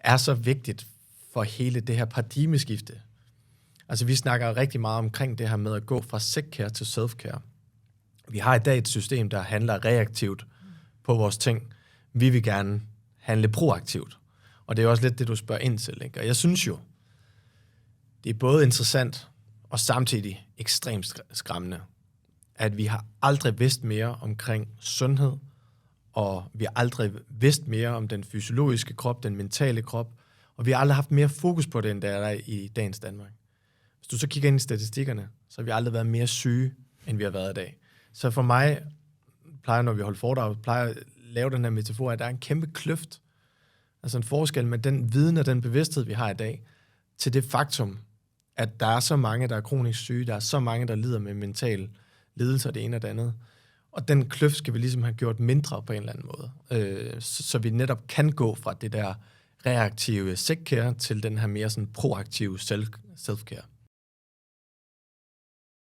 er så vigtigt for hele det her paradigmeskifte. Altså vi snakker rigtig meget omkring det her med at gå fra sick-care til self-care. Vi har i dag et system, der handler reaktivt på vores ting. Vi vil gerne handle proaktivt. Og det er også lidt det, du spørger ind til. Ikke? Og jeg synes jo, det er både interessant og samtidig ekstremt skræmmende, at vi har aldrig vidst mere omkring sundhed, og vi har aldrig vidst mere om den fysiologiske krop, den mentale krop, og vi har aldrig haft mere fokus på det, end der er i dagens Danmark. Hvis du så kigger ind i statistikkerne, så har vi aldrig været mere syge, end vi har været i dag. Så for mig, når vi holder foredrag, plejer at lave den her metafor, at der er en kæmpe kløft, altså en forskel med den viden og den bevidsthed, vi har i dag, til det faktum, at der er så mange, der er kronisk syge, der er så mange, der lider med mental lidelse og det ene og det andet. Og den kløft skal vi ligesom have gjort mindre på en eller anden måde. Så vi netop kan gå fra det der reaktive sick-care til den her mere sådan proaktive self-care.